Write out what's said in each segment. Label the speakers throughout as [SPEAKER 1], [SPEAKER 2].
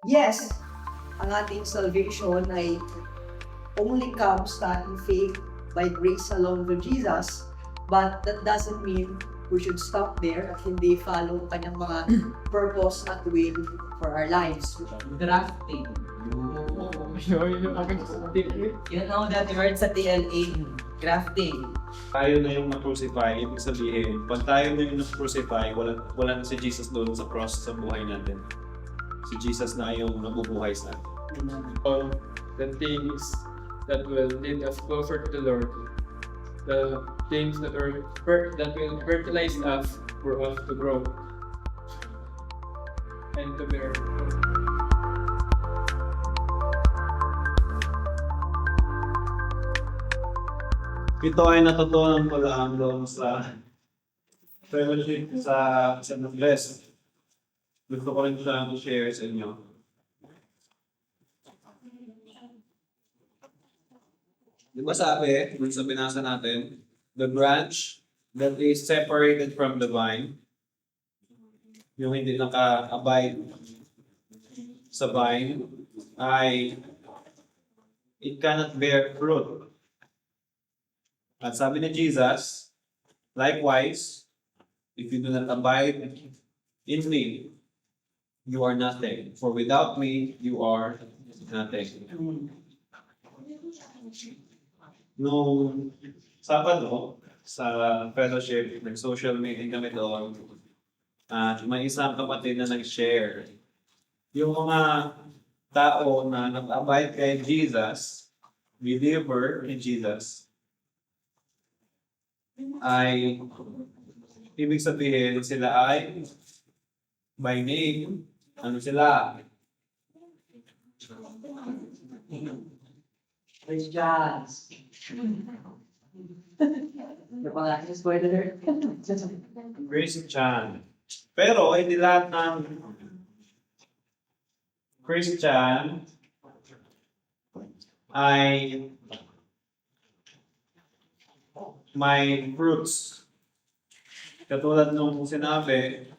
[SPEAKER 1] Yes, ang ating salvation ay only comes in faith by grace alone to Jesus, but that doesn't mean we should stop there at hindi follow ang kanyang mga purpose at will for our lives.
[SPEAKER 2] Grafting. You know that word sa TLA? Grafting.
[SPEAKER 3] Tayo na yung na-crucify, ibig sabihin, pag tayo na yung na-crucify, wala na si Jesus doon sa cross sa buhay natin. Si Jesus na yung nabubuhay sa atin.
[SPEAKER 4] All the things that will lead us closer to the Lord, the things that will fertilize us for us to grow and to bear fruit.
[SPEAKER 3] Ito ay natutunan ko lang doon sa fellowship sa San Andres. Gusto ko rin siya share sa inyo. Di ba sabi, dun sa binasa natin, the branch that is separated from the vine, yung hindi naka-abide sa vine, ay it cannot bear fruit. At sabi ni Jesus, likewise, if you do not abide in me, you are nothing. For without me, you are nothing. Nung Sabado, sa fellowship, nag-social meeting kami doon, at may isang kapatid na nag-share. Yung mga tao na nag-abide kay Jesus, believer in Jesus, ay ibig sabihin sila ay by name, ano sila?
[SPEAKER 1] Christians. Ano pa nga, spoiler?
[SPEAKER 3] Christian. Pero hindi lahat ng Christian ay may fruits. Katulad nung sinabi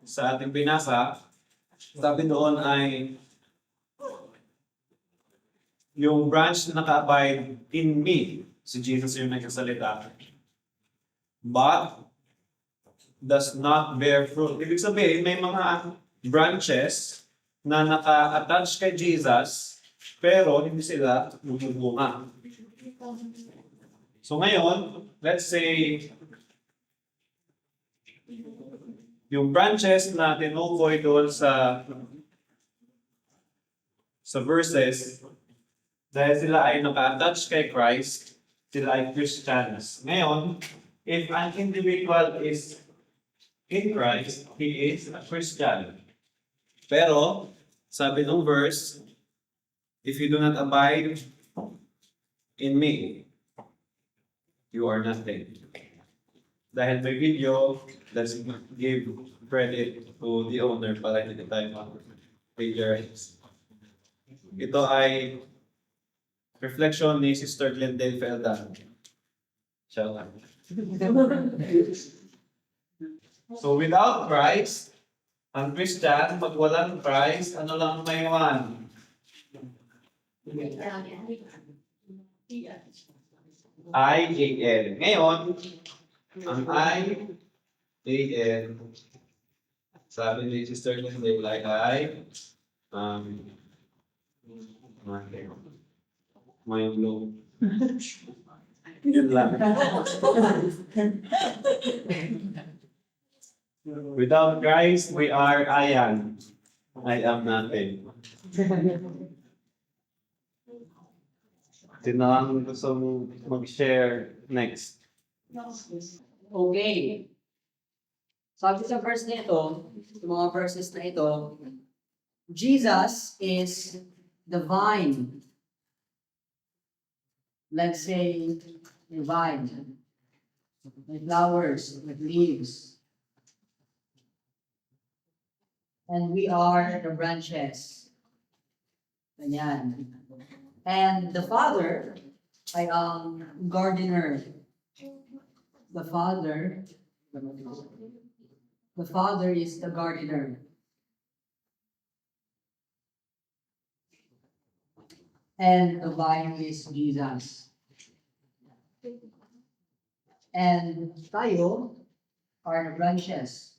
[SPEAKER 3] sa ating binasa, sabi doon ay yung branch na naka-abide in me, si Jesus yung nagsasalita, but does not bear fruit. Ibig sabihin, may mga branches na naka-attach kay Jesus, pero hindi sila bumubunga. So ngayon, let's say, yung branches na tinukoy doon sa verses, dahil sila ay naka-attach kay Christ, sila ay Christians. Ngayon, if an individual is in Christ, he is a Christian. Pero, sabi ng verse, if you do not abide in me, you are nothing. Dahil may video, let's give credit to the owner para hindi tayo ma-plagiarize. Ito ay reflection ni Sister Glendale Felda. Shout out. So without Christ, ang Christian, pag walang Christ, ano lang may iwan? I-A-N. Ngayon, ang I-A-N, sabi ni Sister Glendale ay may blow. Yun lang. Without Christ, we are I am. I am nothing. Sino ang gusto mag-share next?
[SPEAKER 1] Okay. Sabi sa verse na ito, sa mga verses na ito, Jesus is the vine. Let's say, the vine. With flowers, with leaves. And we are the branches. Ganyan. And the Father ay ang gardener. The Father is the gardener. And the vine is Jesus. And tayo are the branches.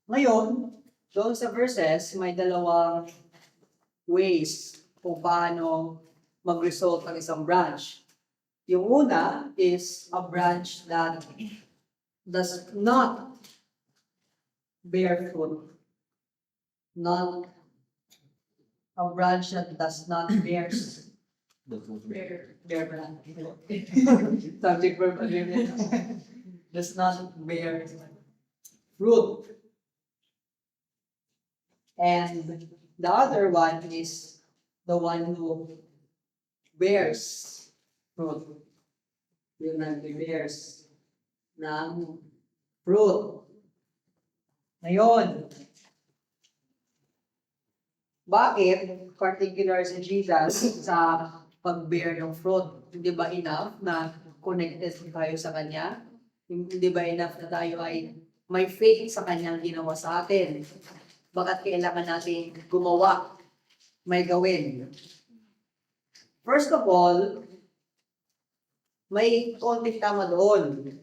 [SPEAKER 1] Ngayon, doon sa verses, may dalawang ways kung paano mag-result ang isang branch. Yung una is a branch that does not bear fruit. Not a branch that does not bear subject verb agreement does not bear fruit. And the other one is the one who bears fruit. Yung nag-bears ng fruit. Ngayon, bakit particular si Jesus sa pag-bear ng fruit? Hindi ba enough na connected tayo sa Kanya? Hindi ba enough na tayo ay may faith sa Kanyang ginawa sa atin? Bakit kailangan natin gumawa, may gawin? First of all, may konting tama doon.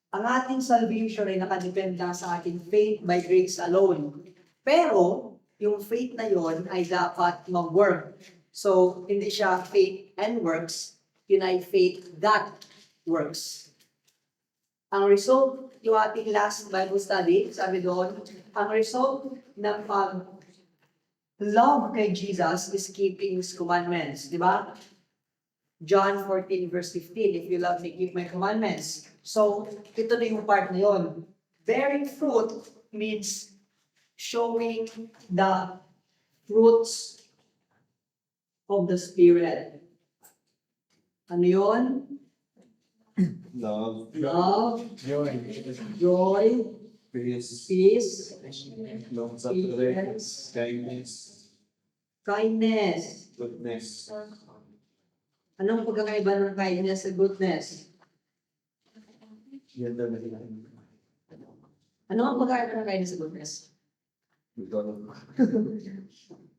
[SPEAKER 1] Ang ating salvation ay nakadepend lang sa ating faith by grace alone. Pero, yung faith na yon ay dapat mag-work. So, hindi siya faith and works, yun ay faith that works. Ang result, yung ating last Bible study, sabi doon, ang result ng pag-love kay Jesus is keeping His commandments. Di ba? John 14 verse 15, if you love me, keep my commandments. So, ito na yung part na yun. Bearing fruit means showing the fruits of the Spirit. Ano yun?
[SPEAKER 3] Love,
[SPEAKER 1] Love,
[SPEAKER 4] Joy.
[SPEAKER 1] joy,
[SPEAKER 3] peace,
[SPEAKER 1] peace,
[SPEAKER 3] long-suffering, kindness,
[SPEAKER 1] kindness.
[SPEAKER 3] goodness.
[SPEAKER 1] Anong pagkakaiba ng kindness sa goodness?
[SPEAKER 3] Yan daw na sila.
[SPEAKER 1] Ano ang pagkakaiba ng kindness sa goodness?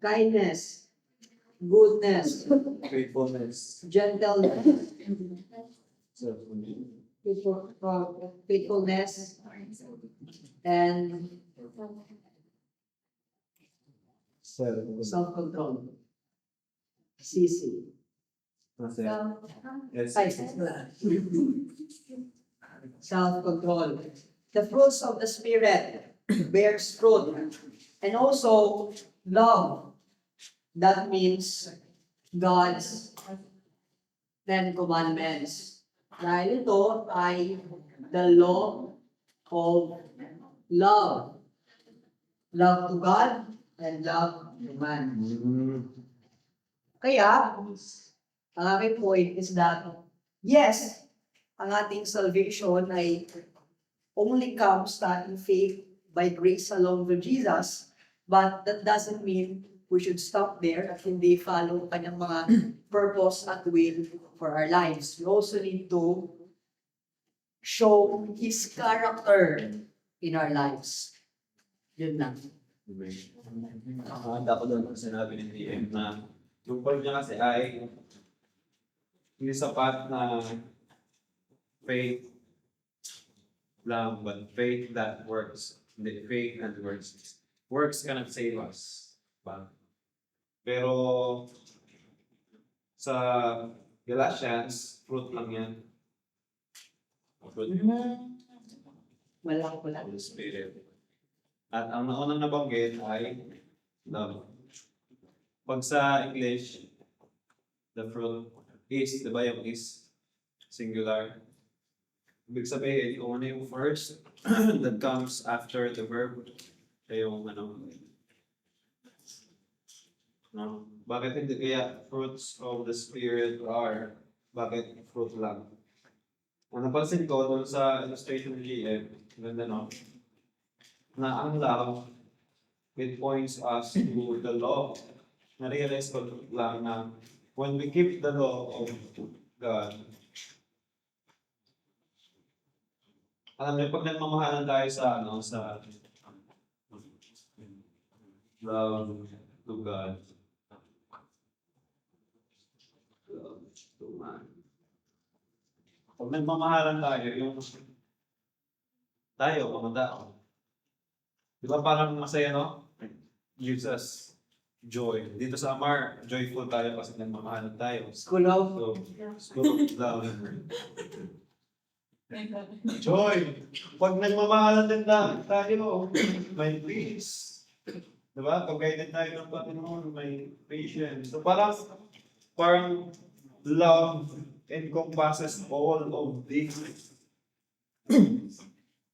[SPEAKER 1] Kindness, goodness,
[SPEAKER 3] Faithfulness,
[SPEAKER 1] gentleness,
[SPEAKER 3] self-control.
[SPEAKER 1] faithfulness, and self-control. CC.
[SPEAKER 3] Yes.
[SPEAKER 1] Ay, self-control. The fruits of the Spirit bears fruit. And also, love. That means God's 10 commandments. Dahil ito ay the law of love. Love to God and love to man. Kaya, ang aking point is that, yes, ang ating salvation ay only comes in faith by grace alone with Jesus, but that doesn't mean we should stop there at hindi follow kanyang mga purpose at will for our lives. We also need to show His character in our lives. Yun lang.
[SPEAKER 3] Handa ko doon kung sinabi ni DM na yung point niya kasi ay hindi sapat na faith lang, but faith that works. Hindi, faith and works. Works cannot save us. Ba? Pero sa Galatians, fruit lang yan. Fruit
[SPEAKER 1] Wala.
[SPEAKER 3] of the Spirit. At ang naunang nabanggit ay love. Pag sa English, the fruit is, di ba yung is singular? Ibig sabihin, kung ano yung first that comes after the verb, ay yung ano, no? Bakit hindi kaya fruits of the Spirit are, bakit fruit lang? Ang napansin ko doon sa illustration ni GM, ganda no, na ang love, it points us to the law. Na-realize ko lang na when we keep the law of God, alam niyo, pag nagmamahalan tayo sa Love to God. Love to man. Pag nagmamahalan tayo, yung tayo, mga tao. Di ba parang masaya, no? Gives us joy. Dito sa Amar, joyful tayo kasi nagmamahalan tayo.
[SPEAKER 1] School of
[SPEAKER 3] So, school of love. Joy! Pag nagmamahalan din tayo, may peace. Diba? Pag guided tayo ng Panginoon, may patience. So parang love encompasses all of this.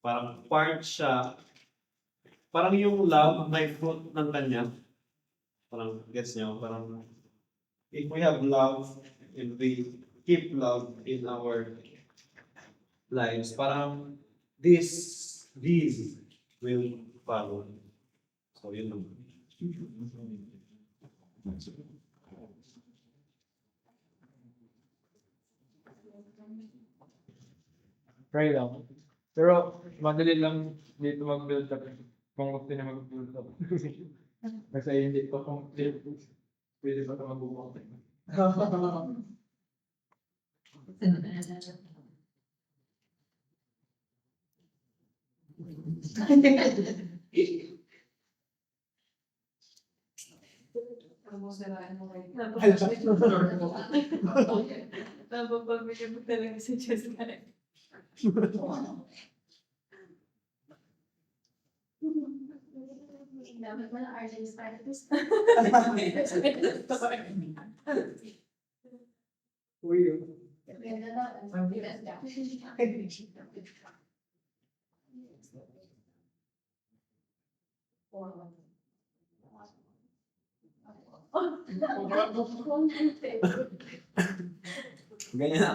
[SPEAKER 3] Parang part siya. Parang yung love, may fruit ng kanya. Parang, gets nyo? Parang, if we have love, if we keep love in our lives, parang these will follow. So, yun lang.
[SPEAKER 4] Try lang. Pero madali lang dito mag-build up. Kung gusto na mag-build up. Kasi hindi pa complete. Pwede pa ito mabubuo.
[SPEAKER 5] Napapabili mo talaga si Jessica. Dapat mo na artist artist. Ganda na.
[SPEAKER 3] Ganyan na.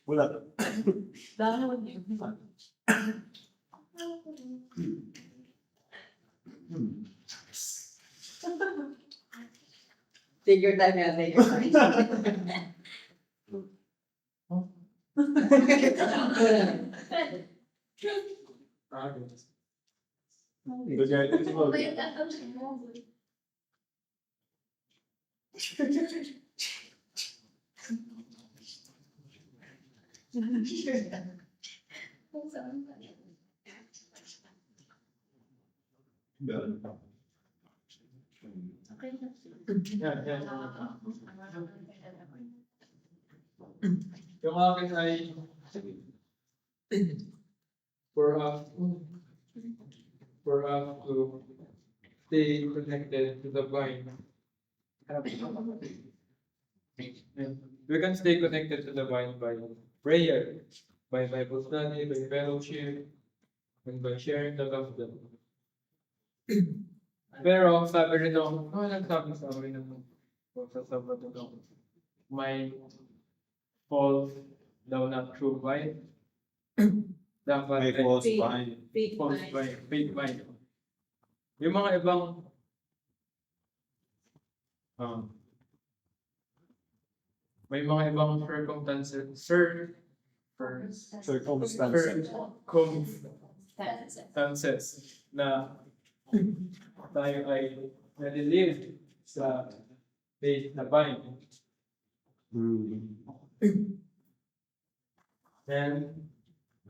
[SPEAKER 3] Bulat.
[SPEAKER 5] Dahon yun.
[SPEAKER 1] take your time, yeah, take your time.
[SPEAKER 4] Yan. Yung akin ay for us to stay connected to the vine. And we can stay connected to the vine by prayer, by Bible study, by fellowship, and by sharing the gospel. Pero sabi rin ako, nagsabi sa amin naman sa Sabado daw, may false daw na true vine. Dapat
[SPEAKER 3] May
[SPEAKER 4] ay
[SPEAKER 3] false vine.
[SPEAKER 4] false vine, fake vine. Yung mga ibang may mga ibang circumstances na tayo ay nalilive sa faith na vine. And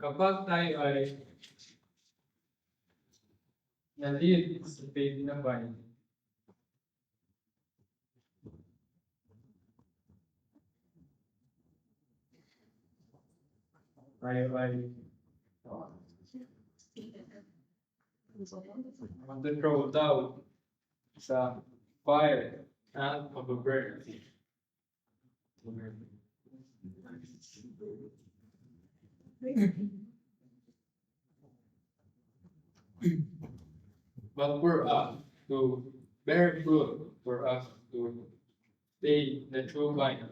[SPEAKER 4] kapag tayo ay nalive sa faith na vine, tayo ay mag-throw down sa fire at mag-burn. But for us to bear fruit, for us to stay the true vine,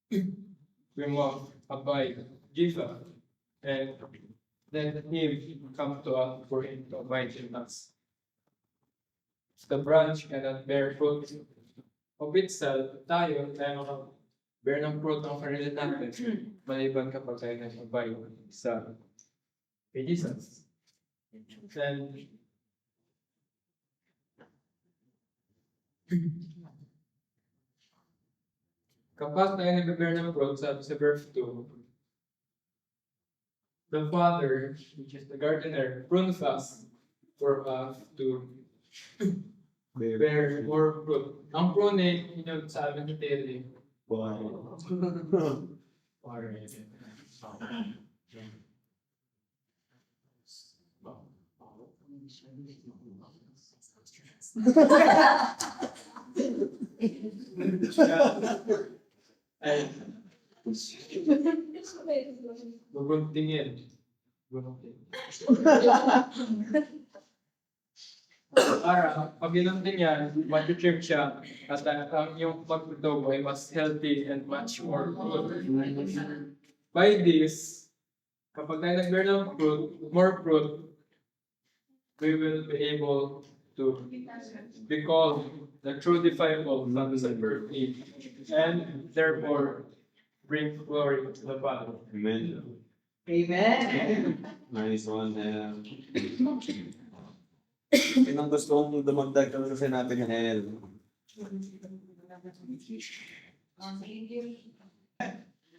[SPEAKER 4] we must abide Jesus and let Him come to us for Him to abide in us. The branch cannot bear fruit of itself, tayo bear ng fruit ng sarili natin, maliban kapag tayo nag-abide sa kay Jesus. And Kapag tayo nag-bear ng fruit, sabi sa verse 2, the Father, which is the gardener, prunes us for us to bear more fruit. Ang pruning, yun yung sabi ni Terry, ay guguntingin. Para, pag ginunting yan, mag-trip siya, at ang yung pagtutubo ay mas healthy and much more good. By this, kapag tayo nag-bear ng fruit, more fruit, we will be able to be called the true disciple of the verse 8, and therefore bring glory to the Father.
[SPEAKER 3] Amen.
[SPEAKER 1] Amen.
[SPEAKER 3] Nice one. Pinang gusto kong dumagdag ka sa sinabi ni El.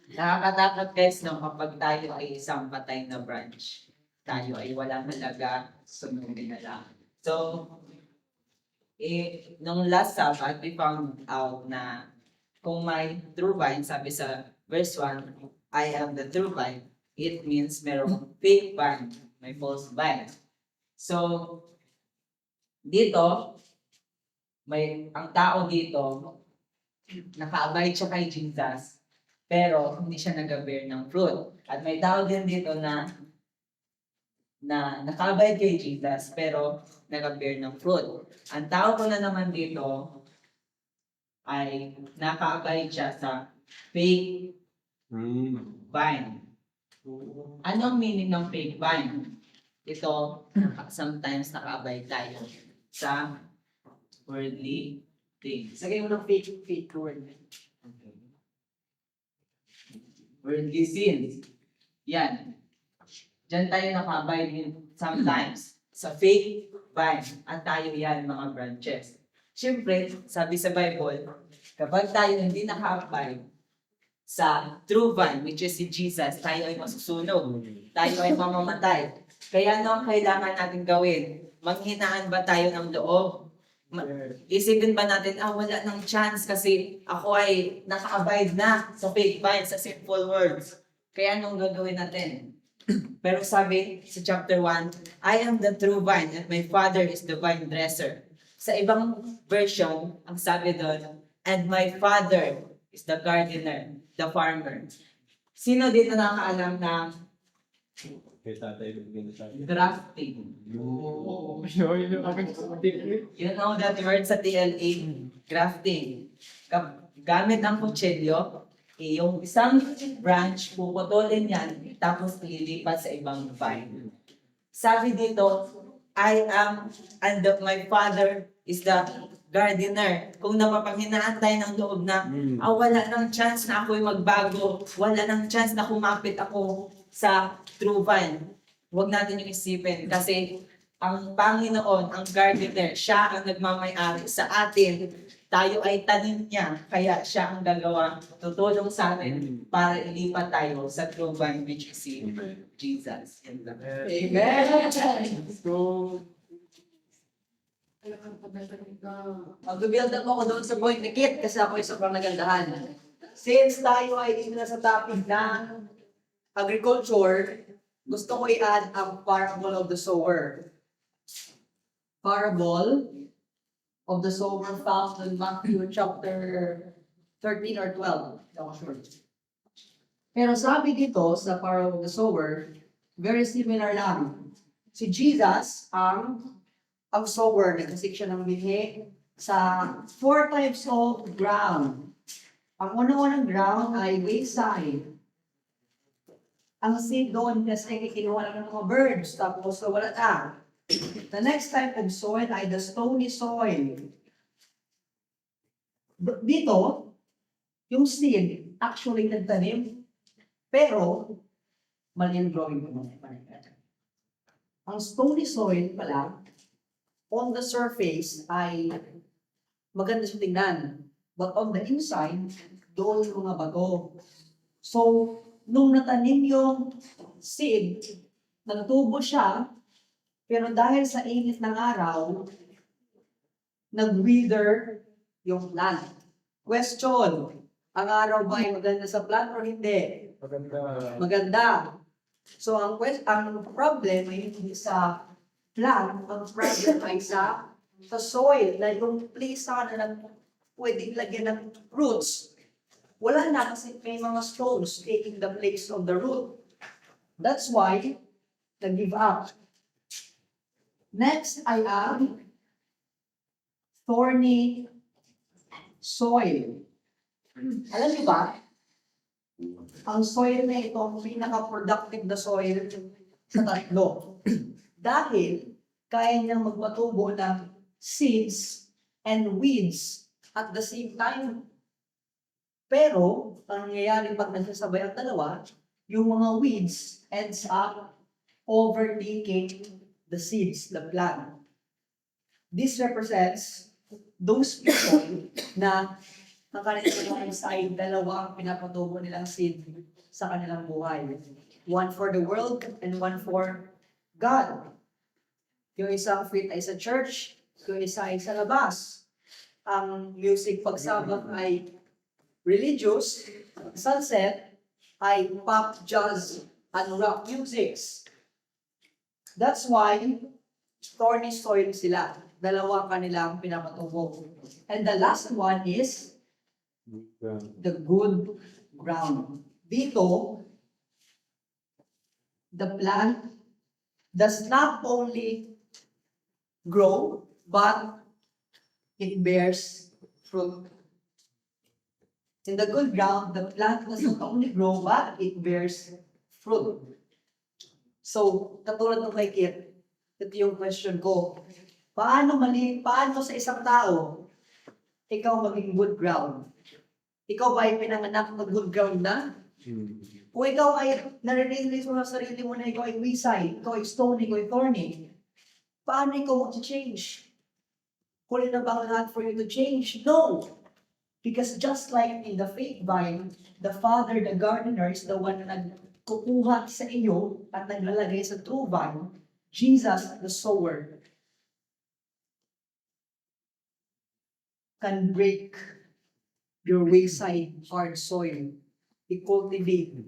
[SPEAKER 2] Nakakatakot guys no, kapag tayo ay isang patay na branch. Tayo ay walang halaga, sunugin na lang. So, nung last Sabbath, we found out na kung may true vine, sabi sa verse 1, I am the true vine, it means merong fake vine, may false vine. So, dito, ang tao dito, naka-abide siya kay Jesus, pero hindi siya nag-bear ng fruit. At may tao din dito na naka-abide kay Jesus, pero nag-bear ng fruit. Ang tao ko na naman dito ay naka-abide siya sa fake vine. Anong meaning ng fake vine? Ito, sometimes naka-abide tayo sa worldly things.
[SPEAKER 1] Sagay mo ng fake word.
[SPEAKER 2] Worldly sins. Yan. Diyan tayo naka-abide din sometimes sa fake vine. At tayo yan, mga branches. Siyempre, sabi sa Bible, kapag tayo hindi naka-abide sa true vine, which is si Jesus, tayo ay masusunog. Tayo ay mamamatay. Kaya ano ang kailangan natin gawin? Manghinaan ba tayo ng loob? Isipin ba natin, wala nang chance kasi ako ay naka-abide na sa fake vine, sa sinful words. Kaya anong gagawin natin? Pero sabi sa chapter 1, I am the true vine and my Father is the vine dresser. Sa ibang version, ang sabi doon, and my Father is the gardener, the farmer. Sino dito nakakaalam ng
[SPEAKER 3] Kay tatay bigyan sa akin.
[SPEAKER 2] grafting? You know that word sa TLA, grafting. Gamit ang kutsilyo, yung isang branch, puputulin yan, tapos lilipat sa ibang vine. Sabi dito, I am, and my Father is the gardener. Kung napapanghinaan tayo ng loob na, wala nang chance na ako'y magbago, wala nang chance na kumapit ako sa true vine. Huwag natin yung isipin kasi ang Panginoon, ang gardener, siya ang nagmamay-ari sa atin. Tayo ay tanim niya, kaya siya ang gagawa, tutulong sa atin para ilipat tayo sa true vine which is si Jesus.
[SPEAKER 1] Amen.
[SPEAKER 4] So,
[SPEAKER 1] Mag-build up ako doon sa point ni Kit kasi ako ay sobrang nagandahan. Since tayo ay dito na sa topic ng agriculture, gusto ko i-add ang parable of the sower. Parable of the sower found in Matthew chapter 13 or 12. Hindi ako sure. Pero sabi dito sa parable of the sower, very similar lang. Si Jesus ang sower, nagsik siya ng binhi sa 4 types of ground. Ang unang ground ay wayside. Ang seed doon kasi kinuha lang ng mga birds, tapos wala na. The next type of soil ay the stony soil. Dito, yung seed actually nagtanim, pero mali ang drawing ko. Ang stony soil pala, on the surface ay maganda siya tingnan. But on the inside, doon yung mga bato. So, nung natanim yung seed, nagtubo siya, pero dahil sa init ng araw, nag-wither yung plant. Question, ang araw ba ay maganda sa plant or hindi?
[SPEAKER 4] Maganda.
[SPEAKER 1] Maganda. So, ang problem ay hindi sa plant, ang problem ay sa soil, na yung place sana na pwedeng lagyan ng roots. Wala na kasi may mga stones taking the place of the root. That's why, nag-give up. Next ay ang thorny soil. Alam niyo ba, ang soil na ito, ang pinaka-productive na soil sa tatlo. Dahil, kaya niyang magpatubo ng seeds and weeds at the same time. Pero, ang nangyayari pag nagsasabay ang dalawa, yung mga weeds ends up overtaking the seeds, the plant. This represents those people na ang kanilang side, dalawa ang pinapatubo nilang seed sa kanilang buhay. One for the world and one for God. Yung isang fit ay sa church, yung isa ay sa labas. Ang music pagsabak ay religious, sunset ay pop, jazz, and rock musics. That's why thorny soil sila. Dalawa kanilang pinapatubo. And the last one is the good ground. Dito, the plant does not only grow, but it bears fruit. In the good ground, the plant does not only grow, but it bears fruit. So, katulad ng kay Kit, ito yung question ko. Paano sa isang tao, ikaw maging good ground? Ikaw ba ay pinanganak na good ground na? O ikaw ay nare-realize mo sa sarili mo na ikaw ay wayside, ikaw ay stony, ikaw ay thorny? Paano ikaw mag-change? Huli na ba ang lahat for you to change? No! Because just like in the fake vine, the father, the gardener, is the one na nagkukuha sa iyo at naglalagay sa true vine. Jesus, the sower, can break your wayside hard soil. I-cultivate.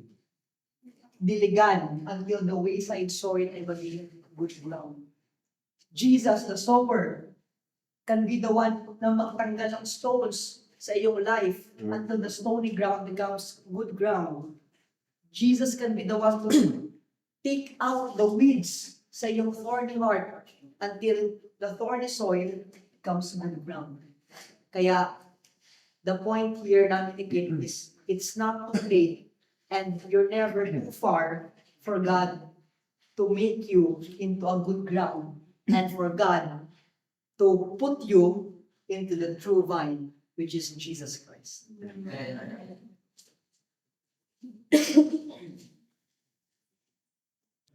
[SPEAKER 1] Diligan until the wayside soil ay maging good ground. Jesus, the sower, can be the one na magtanggal ng stones sa iyong life until the stony ground becomes good ground. Jesus can be the one to take out the weeds sa iyong thorny heart until the thorny soil becomes good ground. Kaya, the point here namin again is, it's not too late and you're never too far for God to make you into a good ground and for God to put you into the true vine, which is Jesus Christ.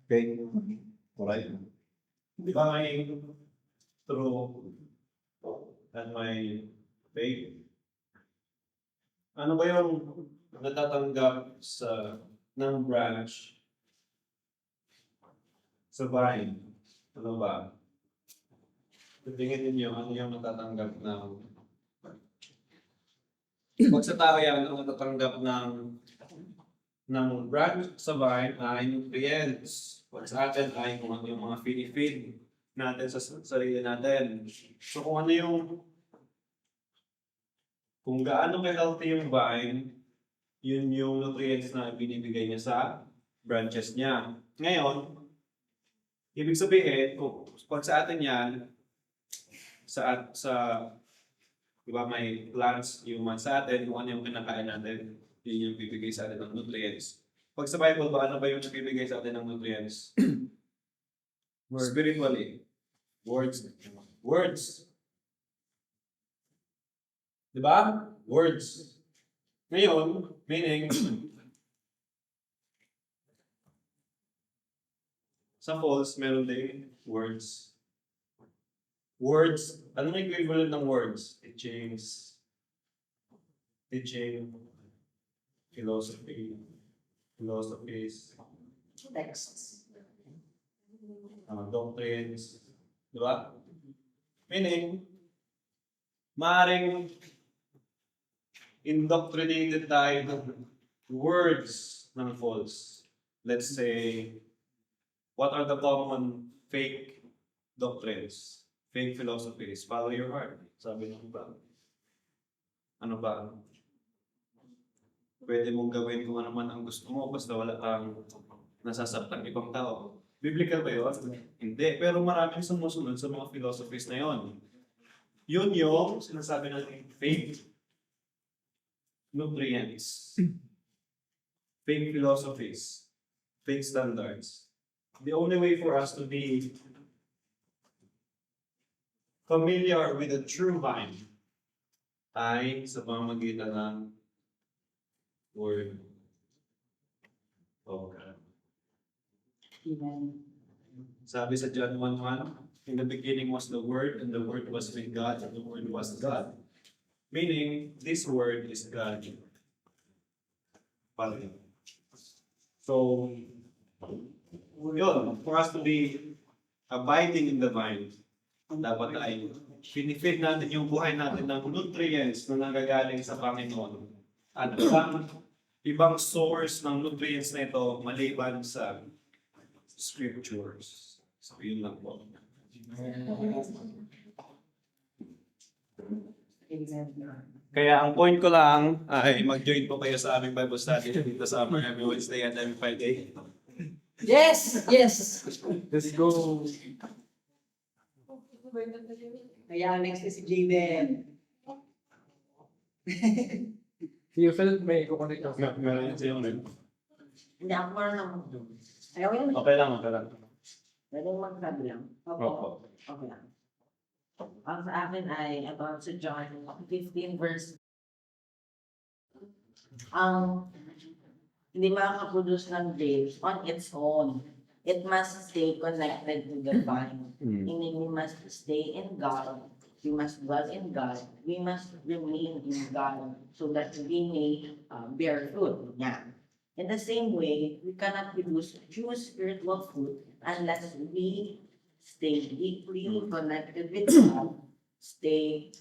[SPEAKER 3] Okay. Alright. Di ba may true and may faith? Ano ba yung natatanggap ng branch sa vine? Ano ba? Tingin ninyo, ano yung natatanggap ng pag sa tao yan, ang natatanggap ng branch sa vine ay nutrients. Pag sa atin ay kung ano yung mga feed natin sa sarili natin. So kung gaano ka-healthy yung vine, yun yung nutrients na binibigay niya sa branches niya. Ngayon, ibig sabihin, kung pag sa atin yan, di ba may plants, human sa atin, kung ano yung kinakain natin, yun yung bibigay sa atin ng nutrients. Pag sa Bible ba, ano ba yung bibigay sa atin ng nutrients? Spiritually. Words. Words. Di ba? Words. Ngayon, meaning, sa false, meron din words. Words, anong equivalent ng words? Teaching, philosophies,
[SPEAKER 1] Texts.
[SPEAKER 3] doctrines, di ba? Meaning, maaaring indoctrinated tayo ng words ng false. Let's say, what are the common fake doctrines? Fake philosophies? Follow your heart. Sabi ng iba. Ano ba? Pwede mong gawin kung ano man ang gusto mo basta wala kang nasasaktan ibang tao. Biblical ba yun? Hindi. Pero maraming sumusunod sa mga philosophies na yon. Yun yung sinasabi natin fake nutrients. Fake philosophies. Fake standards. The only way for us to be familiar with the true vine ay sa pamamagitan ng Word of God.
[SPEAKER 2] Amen.
[SPEAKER 3] Sabi sa John 1:1, in the beginning was the Word, and the Word was with God, and the Word was God. Meaning, this Word is God. Pala. So, yun, for us to be abiding in the vine, dapat ay pinifeed natin yung buhay natin ng nutrients na nanggagaling sa Panginoon. At ibang source ng nutrients na ito maliban sa scriptures. So, yun lang po. Kaya ang point ko lang ay mag-join po kayo sa aming Bible study dito sa every Wednesday and every Friday.
[SPEAKER 1] Yes! Yes!
[SPEAKER 4] Let's go.
[SPEAKER 1] Kaya next is si Jaden.
[SPEAKER 4] You felt may kukunik ako.
[SPEAKER 3] Meron yun sa'yo rin.
[SPEAKER 2] Hindi ako marunong. Ayaw yun.
[SPEAKER 3] Okay lang, okay lang.
[SPEAKER 2] Pwede magsabi lang.
[SPEAKER 3] Opo.
[SPEAKER 2] Okay lang. Ang sa akin ay about sa John 15 verse. Ang hindi makakaproduce ng grapes on its own. It must stay connected to the vine. Meaning we must stay in God. We must dwell in God. We must remain in God so that we may bear fruit. Yeah. In the same way, we cannot produce true spiritual fruit unless we stay deeply connected with God, stay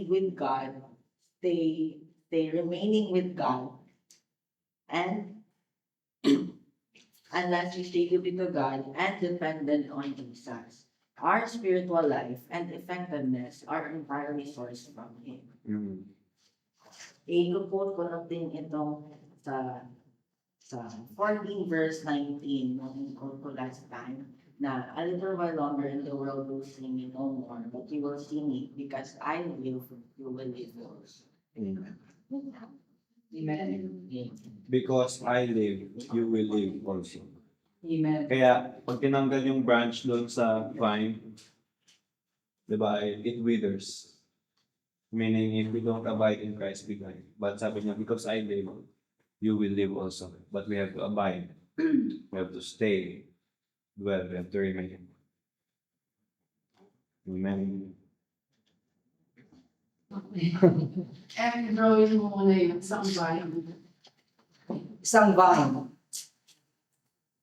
[SPEAKER 2] with God, stay remaining with God, and unless we stay with God and dependent on Jesus. Our spiritual life and effectiveness are entirely sourced from Him. I-quote ko lang din ito sa 14 verse 19 nung quote ko last time na a little while longer and the world will see me no more, but you will see me because I live, you will live also. Amen.
[SPEAKER 3] Because I live, you will live also.
[SPEAKER 1] Amen.
[SPEAKER 3] Kaya, pag tinanggal yung branch doon sa vine, di ba, it withers. Meaning, if we don't abide in Christ, we die. But sabi niya, because I live, you will live also. But we have to abide. We have to stay. Well, we have to remain. Amen.
[SPEAKER 5] And drawing mo muna yung isang bayan
[SPEAKER 1] Isang vine.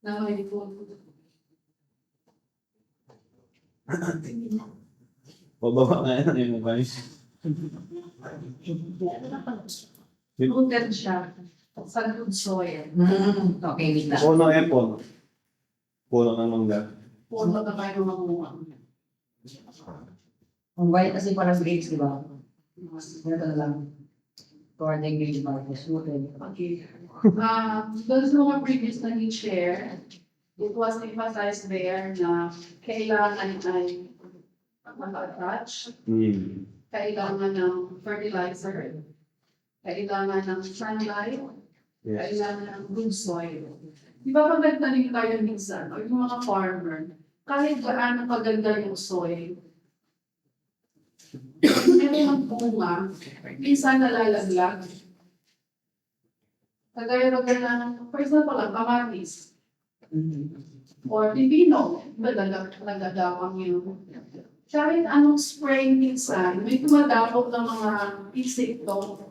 [SPEAKER 5] na may po.
[SPEAKER 3] Pababa nga yan yung vine.
[SPEAKER 5] Rooted siya sa good soil.
[SPEAKER 1] Okay, wait lang.
[SPEAKER 3] Puno apple. Puno ng mangga.
[SPEAKER 5] Puno na kayo mamunga.
[SPEAKER 1] Ang vine kasi parang grapes, di ba? Ganito na lang. According to the Bible, rooted.
[SPEAKER 5] Okay. Doon sa mga previous na share, it was emphasized there na kailangan ay maka-attach, kailangan ng fertilizer, kailangan ng sunlight, kailangan ng good soil. Di ba pag nagtanim tayo minsan, o yung mga farmer, kahit gaano kaganda yung soil, meron ang bunga, minsan nalalaglag. Kagaya ng, for example, ang kamatis. or pipino, nagagawang yun. Kahit anong spray minsan, may dumadapog ng mga insekto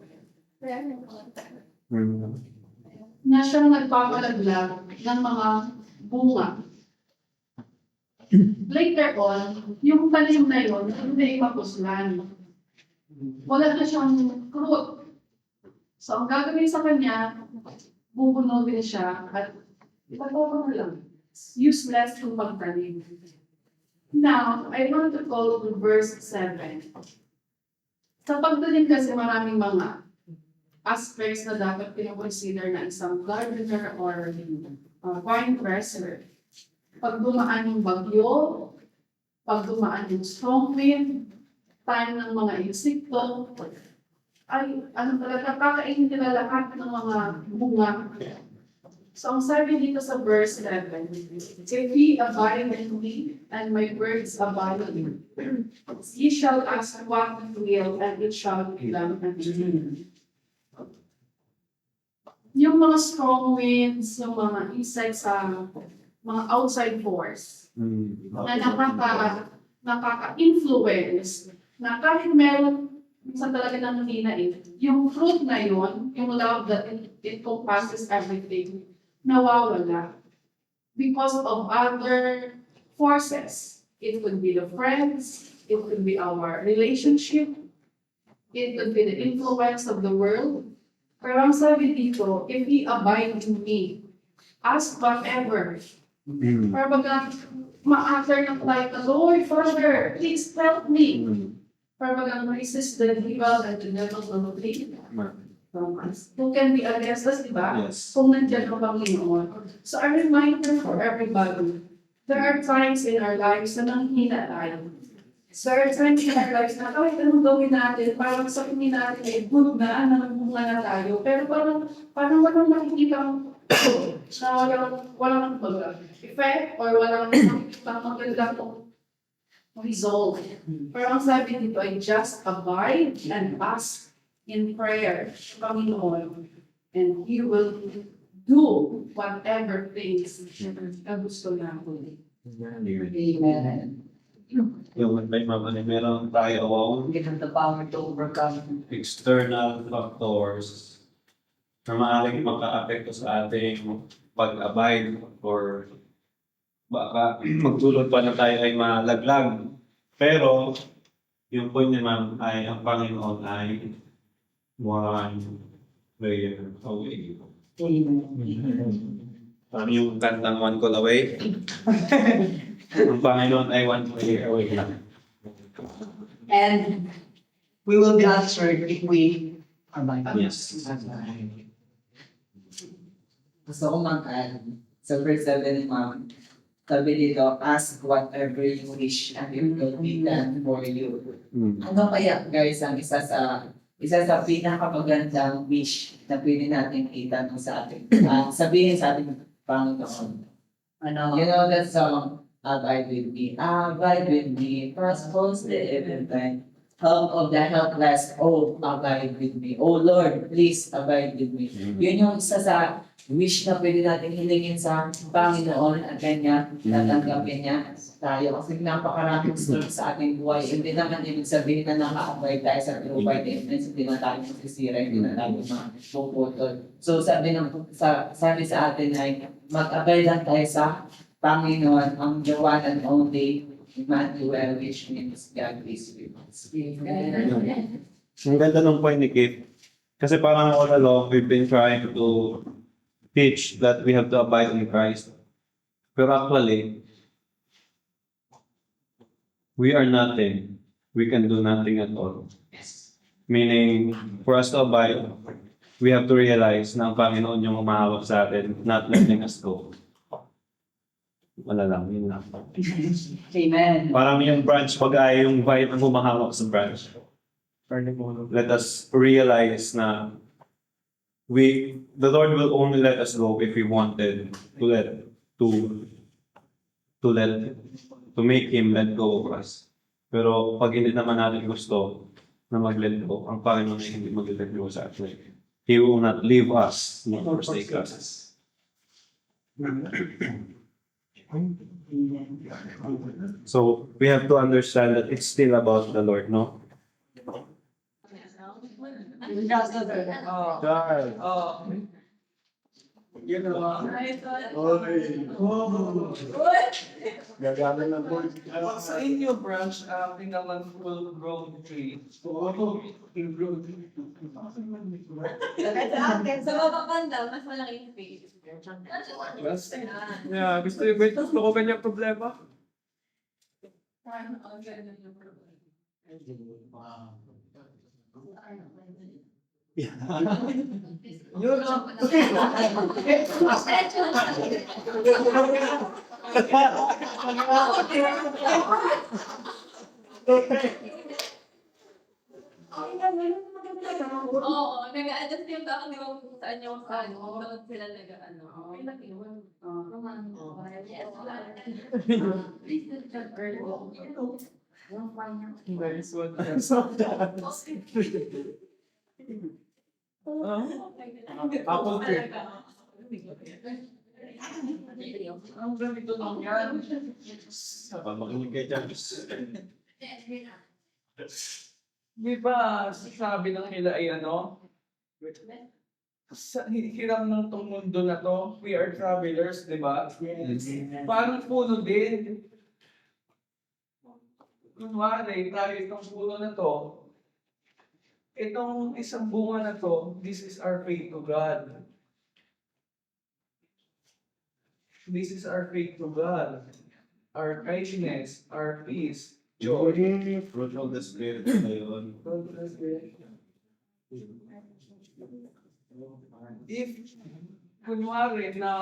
[SPEAKER 5] na siyang nagpapalaglag ng mga bunga. Later on, yung tanim na yun, hindi mapuslan. Wala na siyang fruit. So, ang gagawin sa kanya, bubunogin siya at ipagawa lang. Useless kung magtanim. Now, I want to go to verse 7. Sa pagtanim kasi maraming mga aspects na dapat pinakonsider na isang gardener or vine dresser. Pag dumaan yung bagyo, pag dumaan yung strong wind, time ng mga insekto, ay talaga kakainin nila lahat ng mga bunga. So, ang sabi dito sa verse 11, if ye abide in me, and my words abide in you, ye shall ask what you will, and it shall be done unto you. Yung mga strong winds, yung mga insects sa mga outside force, na nakaka-influence, na kahit meron minsan talaga nang hinain, yung fruit na yun, yung love that it encompasses everything, nawawala. Because of other forces. It could be the friends, it could be our relationship, it could be the influence of the world. Pero ang sabi dito, if ye abide in me, ask whatever. Para baga, ma-answer ng like, Lord, Father, please help me. Para baga, resist the evil and the devil will flee from us. Who can be against us, di ba?
[SPEAKER 3] Yes.
[SPEAKER 5] Kung nandiyan ang Panginoon. So a reminder for everybody, there are times in our lives na nanghina tayo. There are times in our lives na kahit anong gawin natin, parang sa tingin natin ay good na, nangunga na tayo. Pero parang walang nakikitang na walang effect or walang nakikitang magandang result. Pero ang sabi dito ay just abide and ask in prayer, Panginoon, and He will do whatever things na gusto natin.
[SPEAKER 2] Amen.
[SPEAKER 3] Yung meron tayo
[SPEAKER 2] Give them the power to overcome.
[SPEAKER 3] external factors na maaaring maka-apekto sa ating pag-abide or baka magdulot pa na tayo ay malaglag. Pero yung point ni ma'am ay ang Panginoon ay one prayer away. Parang yung kantang One Call Away. Ang Panginoon ay one prayer away lang.
[SPEAKER 1] And we will be answered if we abide.
[SPEAKER 3] Yes.
[SPEAKER 2] Gusto ko mag-add sa verse 7 ni Ma'am. Sabi dito, ask whatever you wish and it will be done for you. Ano kaya guys ang isa sa pinakamagandang wish na pwede natin itanong sa atin? Sabihin sa ating Panginoon.
[SPEAKER 1] Ano?
[SPEAKER 2] You know that song, Abide with me, prosperous the everything. Help of the helpless, oh, abide with me. Oh Lord, please abide with me. Yun yung isa sa wish na pwede natin hilingin sa Panginoon at kanya, tatanggapin niya tayo. Kasi napakaraming storm sa ating buhay. Hindi naman ibig sabihin na naka-abide tayo sa true vitamins, hindi na tayo masisira, hindi na tayo mapuputol. So sabi sa atin ay mag-abide lang tayo sa Panginoon, ang the one and only Emmanuel, which means God is with us. Amen.
[SPEAKER 3] Ang ganda ng point ni Kate. Kasi parang all along, we've been trying to teach that we have to abide in Christ. Pero actually, we are nothing. We can do nothing at all. Meaning, for us to abide, we have to realize na ang Panginoon yung umahawak sa atin, not letting us go. Wala lang, yun lang.
[SPEAKER 1] Amen.
[SPEAKER 3] Parang yung branch, pag ay yung vine ang humahawak sa branch. Let us realize na the Lord will only let us go if we wanted to make Him let go of us. Pero pag hindi naman natin gusto na mag-let go, ang Panginoon ay hindi mag-let go sa atin. He will not leave us, nor forsake us. So we have to understand that it's still about the Lord, no? Charles.
[SPEAKER 2] You know,
[SPEAKER 3] Gagana ng Lord.
[SPEAKER 2] sa inyo branch, naman full grown tree.
[SPEAKER 6] Sa baba banda, mas malaki yung face.
[SPEAKER 4] Yeah, gusto ko kanyang problema.
[SPEAKER 2] You know,
[SPEAKER 6] Oo, nag-a-adjust yung tao, di ba kung saan yung doon sila nag-ano. Okay lang yun.
[SPEAKER 4] Nice one.
[SPEAKER 3] Apple tree.
[SPEAKER 2] ang ganito lang yan.
[SPEAKER 3] Makinig kay Charles.
[SPEAKER 2] Di ba, sabi ng nila ay ano? Sa hiram ng tong mundo na to, we are travelers, di ba? Parang puno din. Kunwari, tayo itong puno na to, itong isang bunga na to, this is our faith to God. This is our faith to God. Our kindness, our peace, joy.
[SPEAKER 3] Fruit of the Spirit na yun.
[SPEAKER 2] If, kunwari, na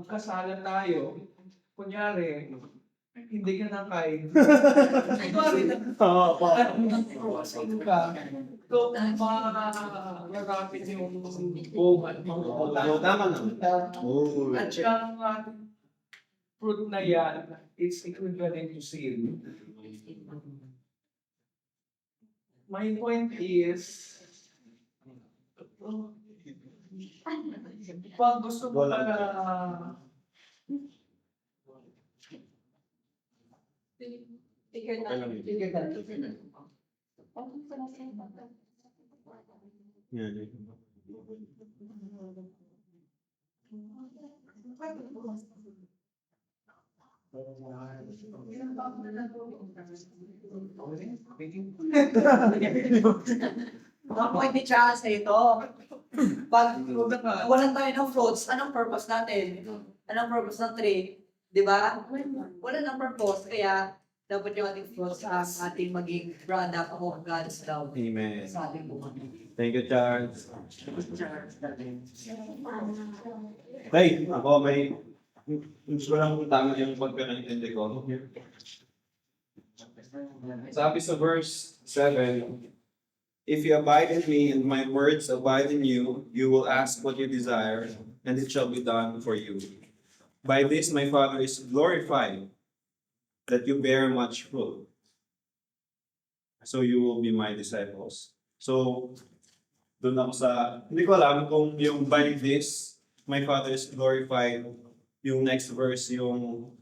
[SPEAKER 2] kasala tayo, kunyari, hindi ka na kind. Kunwari, nagpapasin ka, so, marami yung bunga.
[SPEAKER 3] Tama na.
[SPEAKER 2] At yung fruit na yan, it's equivalent to sin. My point is, pag gusto mo
[SPEAKER 3] Wala.
[SPEAKER 2] na
[SPEAKER 6] Figure na.
[SPEAKER 3] Yan.
[SPEAKER 1] Ang point ni Charles na ito, pag walang tayo ng fruits, anong purpose natin? Anong purpose ng tree? Di ba? Wala ng purpose, kaya dapat yung ating fruits ang ating maging product of God's love
[SPEAKER 3] Amen.
[SPEAKER 1] sa ating buhay.
[SPEAKER 3] Thank you, Charles. Hey, ako may gusto lang tama yung pagkakaintindi ko. Sabi sa verse 7, if you abide in me and my words abide in you, you will ask what you desire, and it shall be done for you. By this my Father is glorified, that you bear much fruit. So you will be my disciples. So, doon ako sa, hindi ko alam kung yung by this, my Father is glorified, yung next verse, yung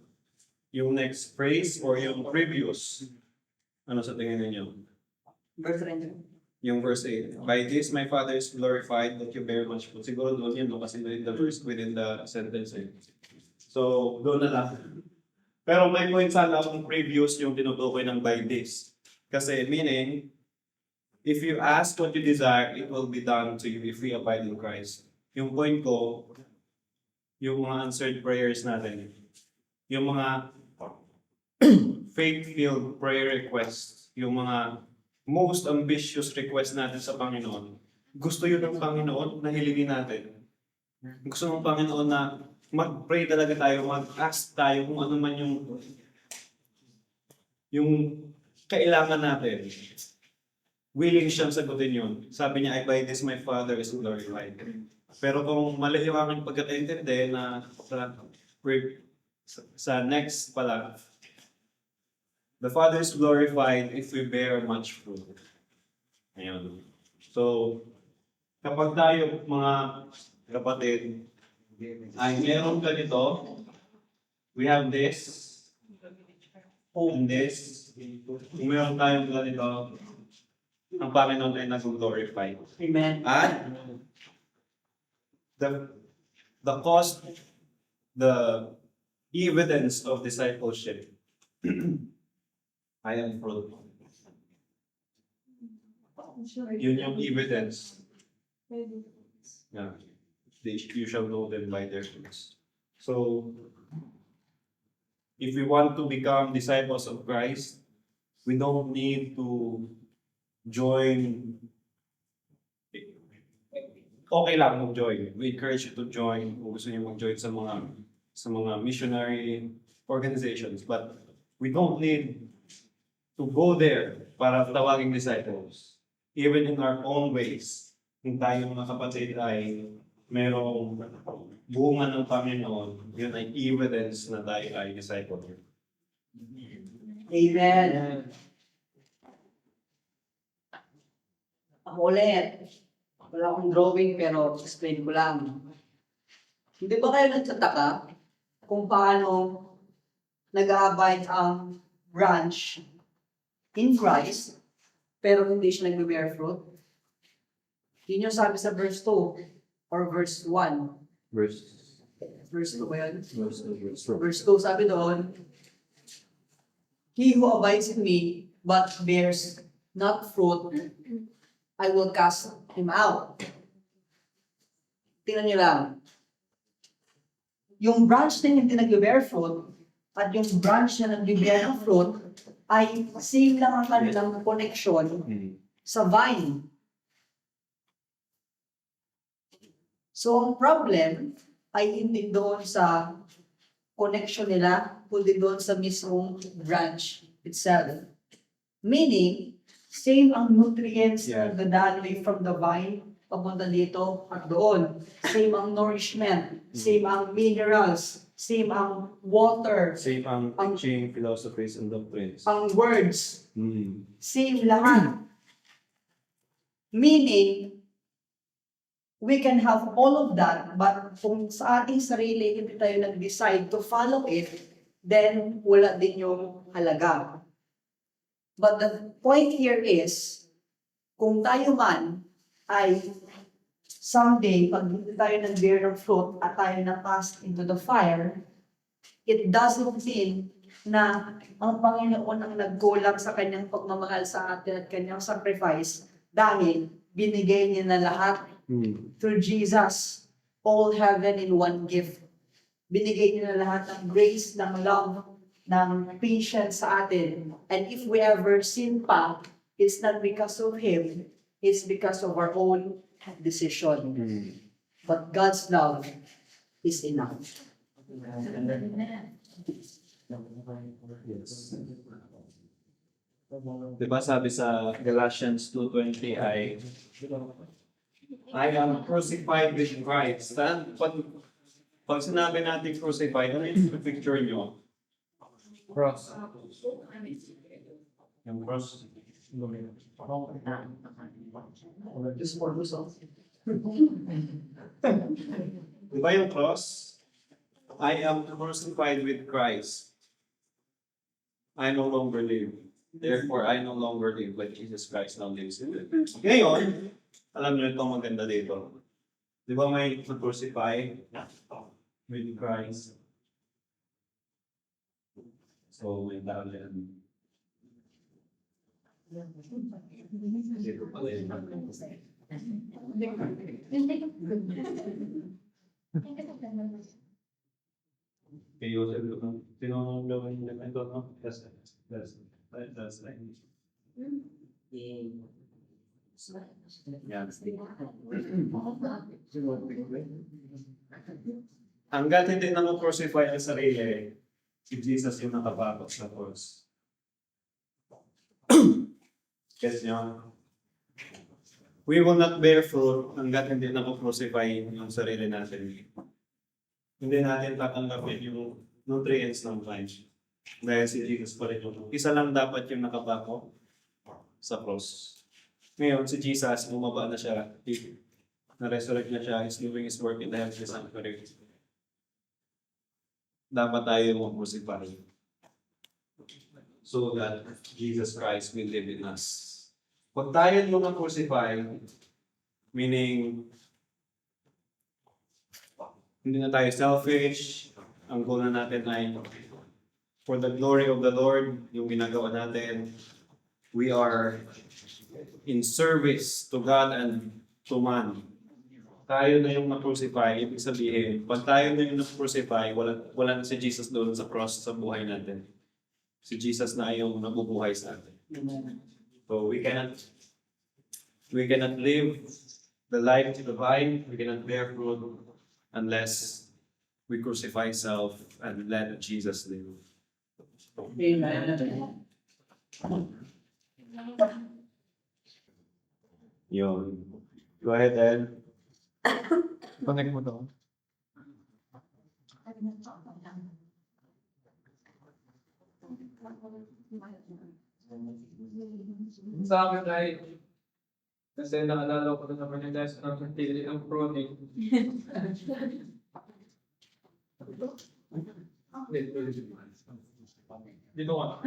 [SPEAKER 3] next phrase, or yung previous. Ano sa tingin ninyo?
[SPEAKER 1] Verse 9.
[SPEAKER 3] Yung verse 8. By this, my Father is glorified that you bear much fruit. Siguro doon yun, no? Kasi the verse within the sentence. So, doon na lang. Pero may point sana akong previous yung tinutukoy ng by this. Kasi meaning, if you ask what you desire, it will be done to you if we abide in Christ. Yung point ko, yung mga answered prayers natin, yung mga faith-filled prayer requests, yung mga most ambitious request natin sa Panginoon, gusto yun ng Panginoon na hilingin natin. Gusto ng Panginoon na mag-pray talaga tayo, mag-ask tayo kung ano man yung kailangan natin. Willing siyang sagutin yun. Sabi niya, I by this my Father is glorified. Pero kung mali yung aking pagkakaintindi na sa next pala, the Father is glorified if we bear much fruit. Ayun. So, kapag tayo mga kapatid, ay meron ganito. We have this. And this. Kung meron tayong ganito, ang Panginoon ay nag-glorify.
[SPEAKER 1] Amen.
[SPEAKER 3] At the cost, the evidence of discipleship, I am fruit. Yun yung evidence. Yeah. You shall know them by their fruits. So, if we want to become disciples of Christ, we don't need to join. Okay lang mag-join. We encourage you to join kung gusto niyo mag-join sa mga missionary organizations. But we don't need to go there para tawaging disciples. Even in our own ways, kung tayo mga kapatid ay merong bunga ng Panginoon, yun ay evidence na tayo ay disciple.
[SPEAKER 1] Amen. Ako ulit. Wala akong drawing pero explain ko lang. Hindi ba kayo nagtataka kung paano nag-abide ang branch in Christ pero hindi siya nag-bear fruit? Yun yung sabi sa verse 2 or verse 1. Verse 2 ba yun? Verse 2 sabi doon, He who abides in me but bears not fruit, I will cast him out. Tingnan niyo lang. Yung branch na hindi nag-bear fruit at yung branch na nag-bear ng fruit ay same lang ang kanilang connection sa vine. So, ang problem ay hindi doon sa connection nila, kundi doon sa mismong branch itself. Meaning, same ang nutrients na nagdadaloy from the vine papunta dito at doon. Same ang nourishment, same ang minerals, same ang water,
[SPEAKER 3] Same ang teaching, philosophies, and doctrines.
[SPEAKER 1] ang words, same lahat. Meaning, we can have all of that, but kung sa ating sarili hindi tayo nag-decide to follow it, then wala din yung halaga. But the point here is, kung tayo man ay someday, pag hindi tayo nag-bear ng fruit at tayo na-cast into the fire, it doesn't mean na ang Panginoon ang nagkulang sa kanyang pagmamahal sa atin at kanyang sacrifice dahil binigay niya na lahat through Jesus, all heaven in one gift. Binigay niya na lahat ng grace, ng love, ng patience sa atin. And if we ever sin pa, it's not because of Him, it's because of our own decision. But God's love is enough.
[SPEAKER 3] Diba sabi sa Galatians 2:20 ay I am crucified with Christ. Pag sinabi natin crucified, ano yung picture nyo?
[SPEAKER 4] Cross.
[SPEAKER 3] Yung cross.
[SPEAKER 1] Just for yourself.
[SPEAKER 3] Diba yung cross? I am crucified with Christ. I no longer live. Therefore, I no longer live, but Jesus Christ now lives in me. Ngayon, alam niyo itong maganda dito. Di ba may crucify with Christ? So, may tao yan. Dito pala yun. Kay Joseph, sino ang gawin niya ito, no? That's right. Yeah. Hanggat hindi na crucify ang sarili, si Jesus yung nakapakot sa cross. Yes, nyo? We will not bear fruit hanggat hindi na crucify yung sarili natin. Hindi natin tatanggapin yung nutrients ng vine. Dahil si Jesus pa rin yung isa lang dapat yung nakapako sa cross. Ngayon, si Jesus, bumaba na siya. Na-resurrect na siya. He's doing His work in the heavenly sanctuary. dapat tayo mag-crucify so that Jesus Christ will live in us. Pag tayo yung mag-crucify, meaning hindi na tayo selfish, ang goal na natin ay for the glory of the Lord, yung ginagawa natin, we are in service to God and to man. Tayo na yung na-crucify, ibig sabihin, pag tayo na yung na-crucify, wala na si Jesus doon sa cross sa buhay natin. Si Jesus na yung nabubuhay sa atin. So we cannot live the life divine, we cannot bear fruit unless we crucify self and let Jesus live. Yun. Go ahead, Ed.
[SPEAKER 4] Connect mo to. Sa akin ay, kasi naalala ko na naman yung lesson ng fertility ng pruning. Dito ka.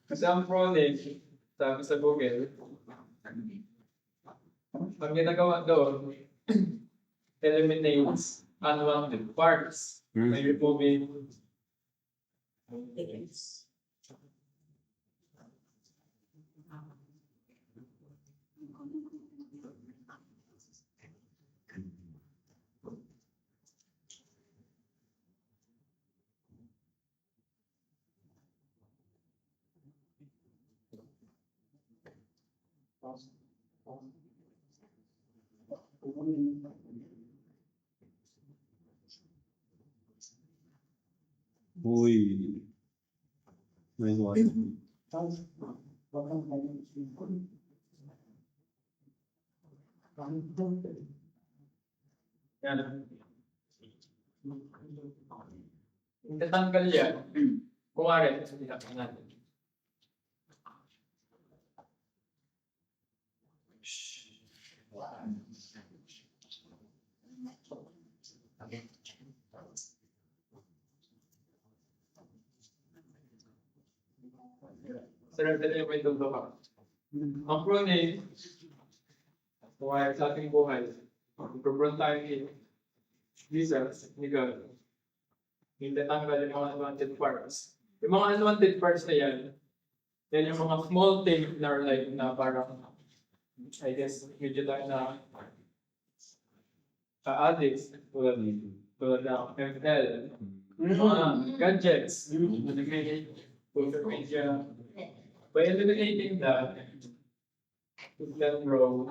[SPEAKER 4] Kasi ang pruning, sabi sa Google, ang ginagawa doon, eliminates unwanted parts by removing
[SPEAKER 3] Uy. May water.
[SPEAKER 4] yan. Tatanggal yan. Kumari, sabihin natin. Sarap na yung may dulo ka. Ang pruning, buhay sa ating buhay, magpapron tayo ni Jesus, ni God. Hindi tanggal yung mga unwanted parts. Yung mga unwanted parts na yan yung mga small things na are like, na parang, I guess, medyo tayo na addicts, tulad ng ML, mga gadgets, social media. By eliminating that, we can grow.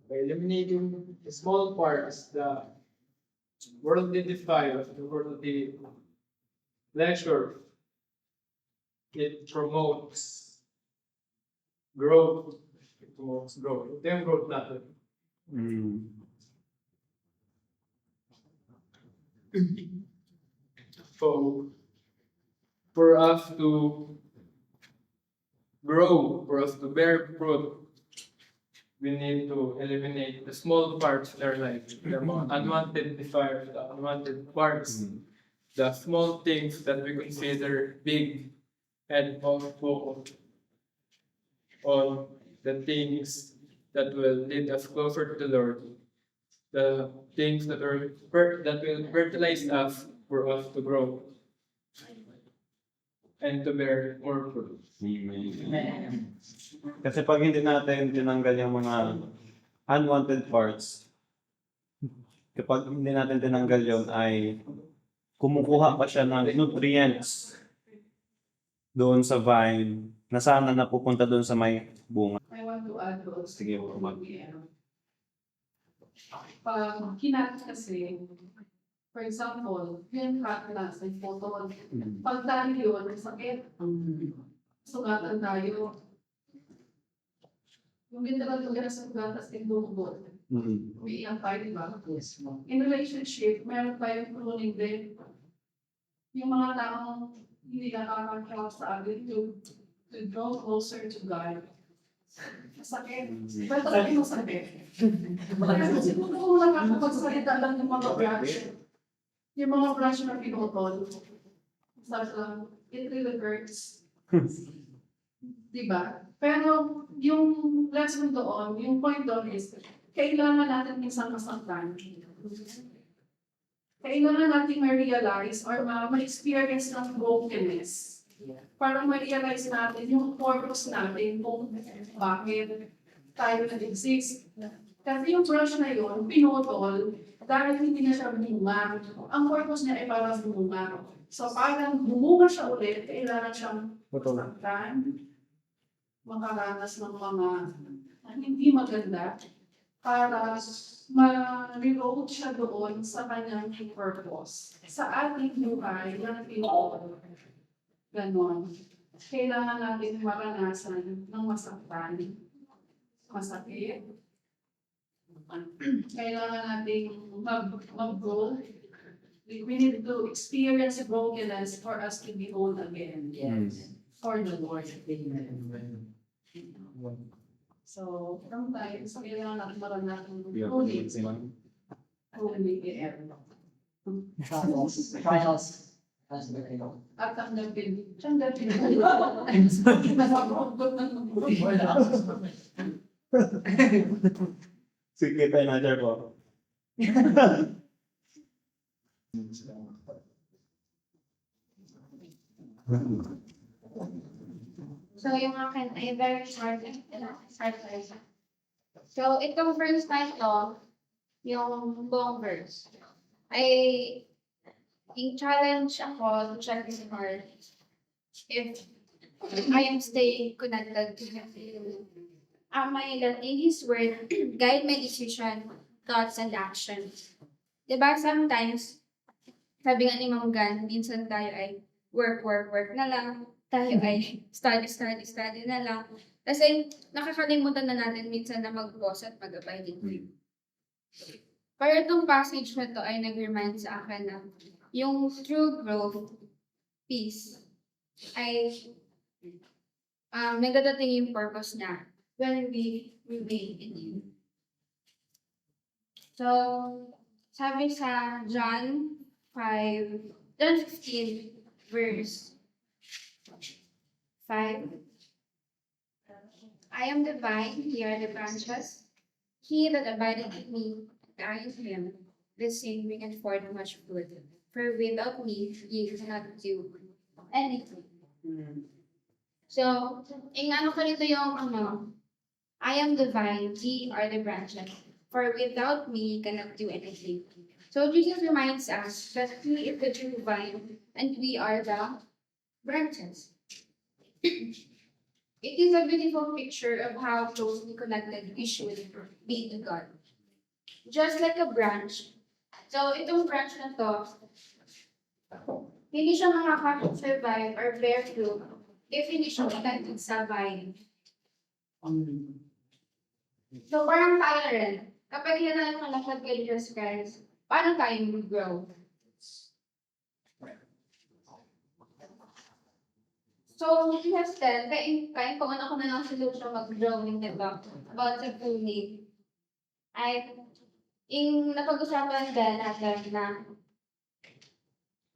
[SPEAKER 4] By eliminating the small parts, the worldly desire, the worldly pleasure, it promotes growth. It promotes growth. Ito yung growth natin. So, for us to grow, for us to bear fruit, we need to eliminate the small parts that are like the unwanted desires, the unwanted parts, the small things that we consider big, and focus on the things that will lead us closer to the Lord, the things that will fertilize us for us to grow and to bear more fruit.
[SPEAKER 3] Kasi pag hindi natin tinanggal yung mga unwanted parts, kapag hindi natin tinanggal yun ay kumukuha pa siya ng nutrients doon sa vine na sana napupunta doon sa may bunga.
[SPEAKER 5] I want to add also.
[SPEAKER 3] Sige po, ma'am.
[SPEAKER 5] pag kinat kasi, for example, yung katlas, ay photo, pag tayo yun, sakit, sugatan tayo. Yung literal lugar sa gatas ay dugo. Umiiyak tayo, di ba? In relationship, meron tayong pruning din. Yung mga taong hindi nakakakilala sa atin to draw closer to God. Masakit. Ba't talaga masakit? Kasi siguro kung nakakapagsalita lang ng mga branch, yung mga branch na pinutol, sabi lang, it really hurts. Diba? Pero yung lesson doon, yung point doon is, kailangan natin minsan masaktan. Kailangan natin ma-realize or ma-experience ng brokenness. Para ma-realize natin yung purpose natin kung bakit tayo nag-exist. Kasi yung brush na yun, pinutol, dahil hindi na siya bunga. Ang purpose niya ay para bunga. So parang bumunga siya ulit, kailangan siyang masaktan, makaranas ng mga hindi maganda para ma-reload siya doon sa kanyang purpose. Sa ating buhay, ng pinutol. Ganon. Kailangan natin maranasan ng masaktan. Masakit. Kailangan natin mag-grow. We need to experience brokenness for us to be whole again.
[SPEAKER 2] Yes.
[SPEAKER 5] For the Lord. So, sometimes, kailangan natin maranasan ng holy. Holy again.
[SPEAKER 2] Trials.
[SPEAKER 5] At tanggapin. Tanggapin.
[SPEAKER 3] Sige, tayo na dyan po.
[SPEAKER 7] So, yung akin ay very short verse. So, itong verse na ito, yung buong verse, ay i-challenge ako to check his heart if I am staying connected to him. Am I letting his word guide my decision, thoughts, and actions? Diba sometimes, sabi nga ni Ma'am Gan, minsan tayo ay work na lang, tayo ay study na lang. Kasi nakakalimutan na natin minsan na mag-pause at mag-abide in Him. Pero itong passage na to ay nag-remind sa akin na yung true growth, peace, ay nagdadating yung purpose na when we remain in Him. So, sabi sa John 15, verse 5, I am the vine, ye are the branches. He that abideth in me, and I in him, the same bringeth forth much fruit. For without me, ye cannot do anything. So, ano ko nito yung I am the vine, ye are the branches. For without me, ye cannot do anything. So Jesus reminds us that He is the true vine and we are the branches. It is a beautiful picture of how closely connected we should be to God. Just like a branch. So itong branch na to, hindi siya makaka-survive or bear fruit if hindi siya connected sa vine. So parang tayo rin, kapag hinanap ng lakad kay Jesus Christ, paano tayo mag-grow? So, because then, kaya kung ano ko na lang solution mag-drawing diba, about sa pruning, ay, napag-usapan din natin na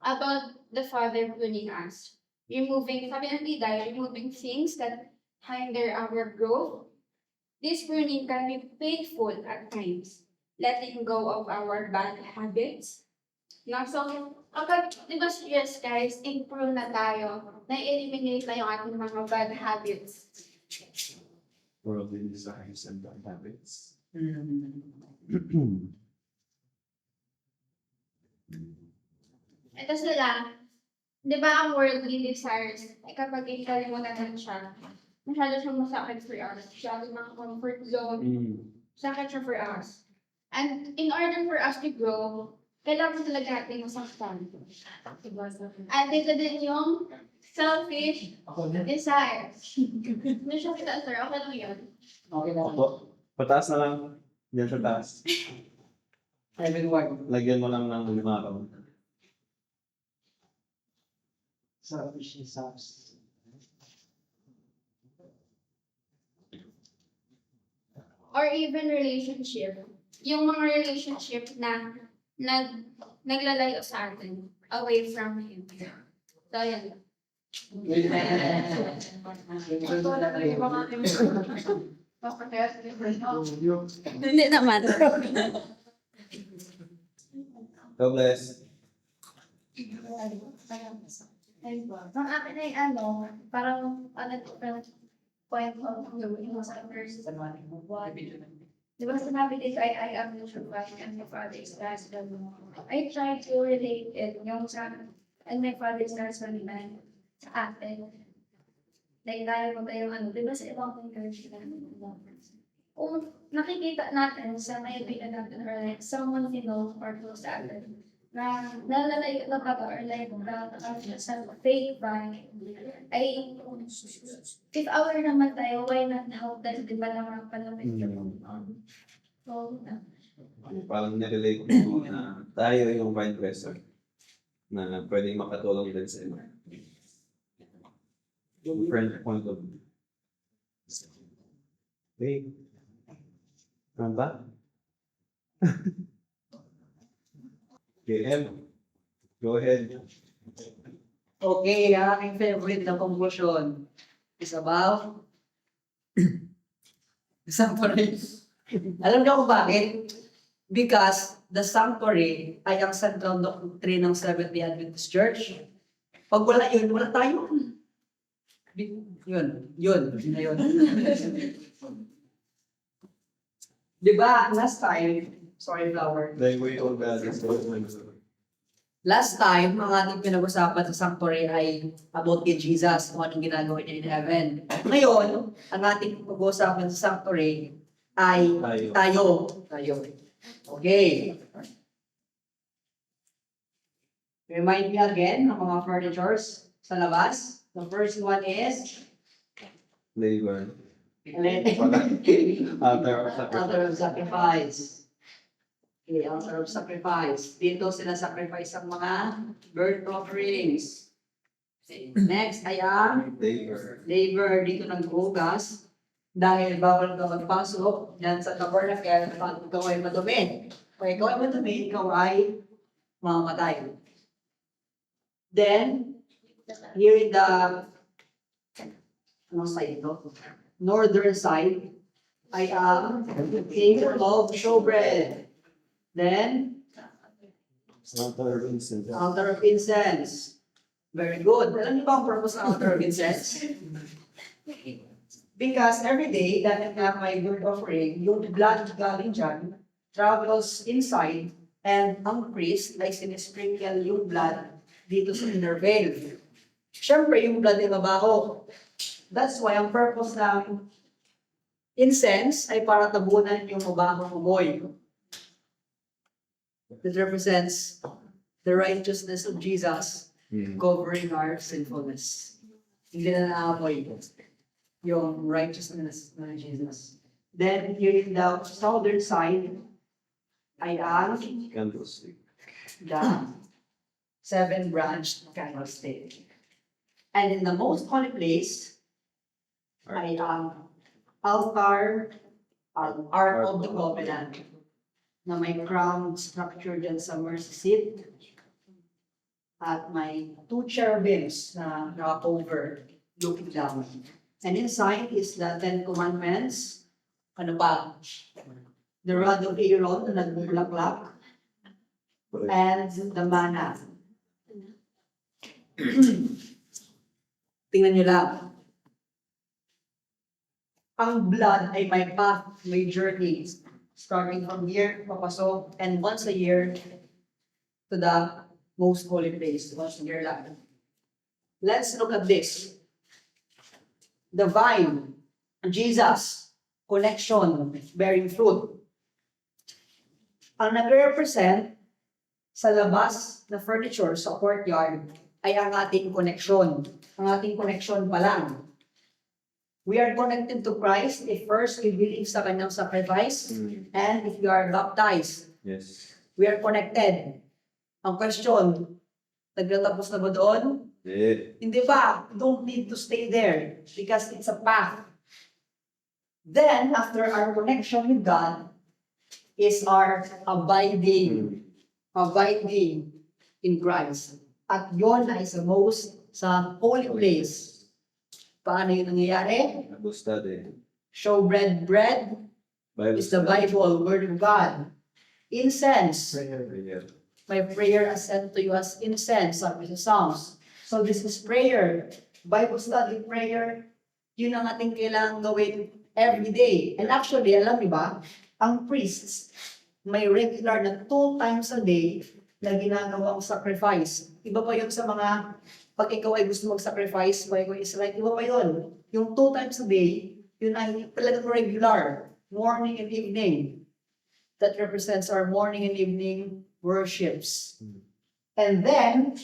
[SPEAKER 7] about the Father pruning us. Sabi ng Tida, removing things that hinder our growth. This pruning can be painful at times, letting go of our bad habits. No? So, kapag, di ba serious guys, improve na tayo, na-eliminate na yung ating mga bad habits.
[SPEAKER 3] Worldly desires and bad habits.
[SPEAKER 7] Ito sila, di ba ang worldly desires, ay kapag ikalimutan natin siya, masyado siyang masakit for us. Masyado mga comfort zone, sakit siya for us. And in order for us to grow, kailangan talaga natin masaktan. And ito din yung selfish desire. Hindi siya kita, sir. Okay lang yun.
[SPEAKER 2] Okay lang.
[SPEAKER 3] Opo. Pataas na lang. Diyan sa taas.
[SPEAKER 2] Everyone.
[SPEAKER 3] Lagyan mo lang ng lumaraw.
[SPEAKER 2] Selfish desires.
[SPEAKER 7] Or even relationship. Yung mga relationship na naglalayo sa atin away from Him. So, yan. Hindi naman.
[SPEAKER 3] God bless.
[SPEAKER 7] Ang akin ay parang point of view sa verse 1. Di ba sinabi dito, I am the true vine and my Father is the husbandman. I try to relate it yung sa and my Father is the husbandman sa atin. Like tayo di ba sa ibang encourage namin kung nakikita natin sa may bilan natin or like someone we know or close sa atin na nalalayo na ba or like sa faith vine ay if aware naman tayo, why not help them, di ba naman palamit yun? So,
[SPEAKER 3] Parang nirelate mo na tayo yung vine dresser na pwedeng makatulong din sa iba. Different point of view. Wait. Ano ba? Okay, Em. Go ahead.
[SPEAKER 1] Okay, ang aking favorite na conclusion is about the sanctuary. Alam niyo kung bakit? Because the sanctuary ay ang central doctrine ng Seventh-day Adventist Church. Pag wala yun, wala tayo. Yun na yun. Diba, last time, sorry, Flower.
[SPEAKER 3] Like we all got this.
[SPEAKER 1] Last time, ang ating pinag-usapan sa sanctuary ay about kay Jesus, kung anong ginagawa niya in heaven. Ngayon, ang ating pag-usapan sa sanctuary ay tayo. Okay. Remind me again ng mga furnitures sa labas. The first one is
[SPEAKER 3] Labor.
[SPEAKER 1] altar of sacrifice. Okay, altar of sacrifice. Dito sila sacrifice ang mga burnt offerings. Next ay ang
[SPEAKER 3] Labor.
[SPEAKER 1] labor. Dito naghugas dahil bawal ka magpasok dyan sa tabernacle pag ikaw ay madumi. Kung ikaw ay madumi, ikaw ay mamamatay. Then, here in the side ito? Northern side ay ang table of showbread. Then,
[SPEAKER 3] Altar of incense.
[SPEAKER 1] altar of incense. Very good. Alam niyo ba ang purpose ng altar of incense? Because every day that I have my good offering, yung blood galing dyan, travels inside, and ang priest ay sinisprinkle yung blood dito sa inner veil. Siyempre, yung blood ay mabaho. That's why ang purpose ng incense ay para tabunan yung mabahong amoy. It represents the righteousness of Jesus covering our sinfulness. Hindi na naamoy yung righteousness ng Jesus. Then, here in the southern side ay ang
[SPEAKER 3] Candlestick.
[SPEAKER 1] the seven-branched candlestick. And in the most holy place ay ang altar, ang Ark of the Covenant, na may crown structure dyan sa mercy seat, at may two cherubims na naka-cover looking down. And inside is the Ten Commandments, ano pa? The rod of Aaron na nagbulaklak, and the manna. Tingnan nyo lang. Ang blood ay may path, may journey. Starting from here, papasok, and once a year to the most holy place. Once a year lang. Let's look at this. The vine, Jesus, connection, bearing fruit. Ang nagre-represent sa labas na furniture sa courtyard ay ang ating connection. Ang ating connection pa lang. We are connected to Christ if first we believe sa kanyang sacrifice and if we are baptized.
[SPEAKER 3] Yes.
[SPEAKER 1] We are connected. Ang question, nagtatapos na ba doon? Hindi ba? Don't need to stay there because it's a path. Then, after our connection with God, is our abiding in Christ. At yon ay sa most, sa holy place. Paano yun nangyayari?
[SPEAKER 8] Bible study.
[SPEAKER 1] Showbread bread is the Bible, Word of God. Incense.
[SPEAKER 8] Prayer.
[SPEAKER 1] My prayer I sent to you as incense, sabi sa Psalms. So this is prayer. Bible study prayer, yun ang ating kailangang gawin every day. And actually, alam niyo ba, ang priests, may regular na 2 times a day na ginagawang sacrifice. Iba pa yun sa mga, pag ikaw ay gusto mag-sacrifice, pag ikaw is right, iba pa yun. Yung 2 times a day, yun ay talagang regular, morning and evening. That represents our morning and evening worships. And then,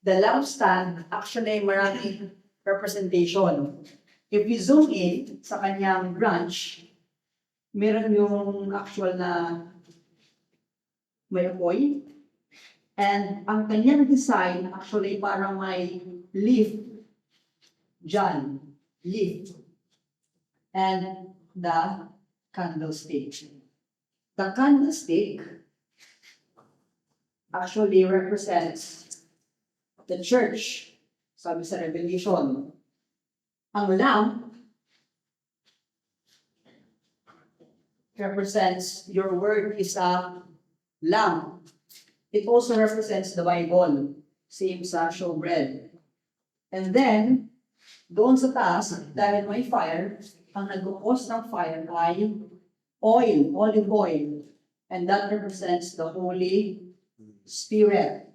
[SPEAKER 1] the lampstand, actually maraming representation. If we zoom in sa kanyang branch, meron yung actual na may apoy. And ang kanyang design, actually parang may leaf dyan. Leaf. And the candlestick. The candlestick actually represents the church. Sabi sa Revelation. Ang lamp represents your word is a lamp. It also represents the Bible. Same sa showbread. And then, doon sa taas, dahil may fire, ang nag-cause ng fire ay oil, olive oil. And that represents the Holy Spirit.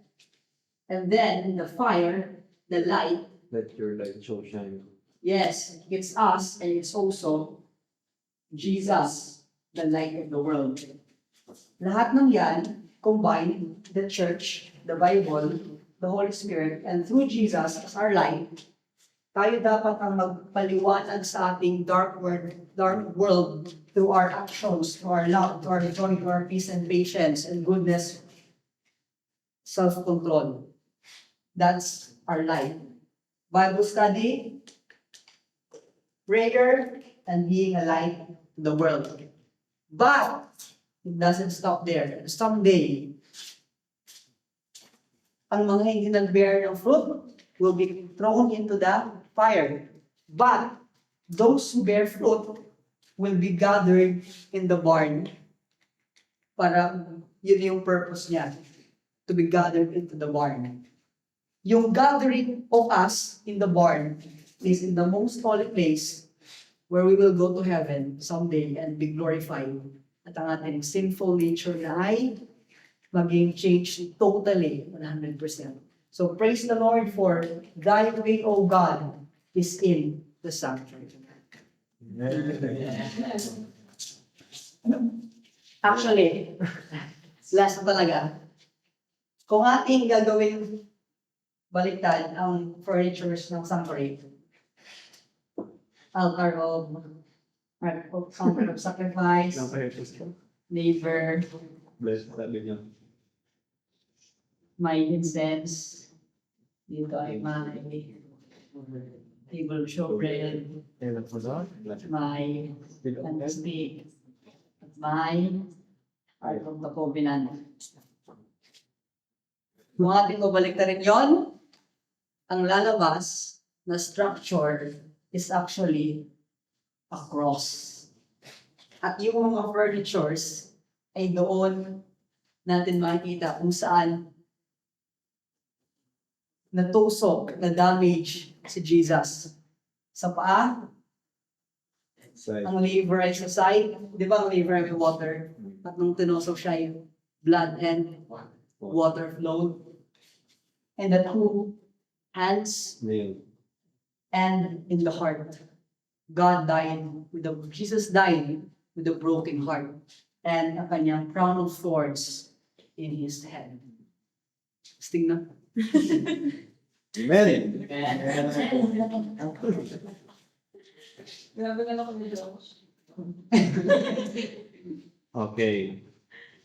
[SPEAKER 1] And then, the fire, the light,
[SPEAKER 8] Let your light so shine.
[SPEAKER 1] yes, it's us and it's also Jesus, the light of the world. Lahat ng yan, combined, the church, the Bible, the Holy Spirit, and through Jesus as our light, tayo dapat ang magpaliwanag sa ating dark world through our actions, through our love, through our joy, through our peace and patience and goodness, self-control. That's our life. Bible study, prayer, and being a light to the world. But it doesn't stop there. Someday, ang mga hindi nag-bear ng fruit will be thrown into the fire. But those who bear fruit will be gathered in the barn. Para yun yung purpose niya, to be gathered into the barn. Yung gathering of us in the barn is in the most holy place where we will go to heaven someday and be glorified. At ang ating sinful nature na ay maging changed totally, 100%. So praise the Lord for thy way, O God, is in the sanctuary. Actually, last na talaga. Kung ating gagawin baliktad ang furnitures ng sanctuary, altar of sacrifice, neighbor,
[SPEAKER 8] Bless sabi niya.
[SPEAKER 1] may incense, dito ay may table showbread, may candlestick, at may Ark of the Covenant. Kung ating babaliktarin yon, ang lalabas na structure is actually a cross. At yung mga furnitures ay doon natin makikita kung saan natusok, na-damage si Jesus. Sa paa,
[SPEAKER 8] Side.
[SPEAKER 1] ang liver ay sa side. Di ba ang liver ay may water? At nung tinusok siya yung blood and water flowed. And the two hands
[SPEAKER 8] Nail.
[SPEAKER 1] and in the heart. Jesus died with a broken heart. and ang kanyang crown of thorns in his head. Sting na.
[SPEAKER 8] Amen.
[SPEAKER 6] Grabe na lang kami dito.
[SPEAKER 8] Okay.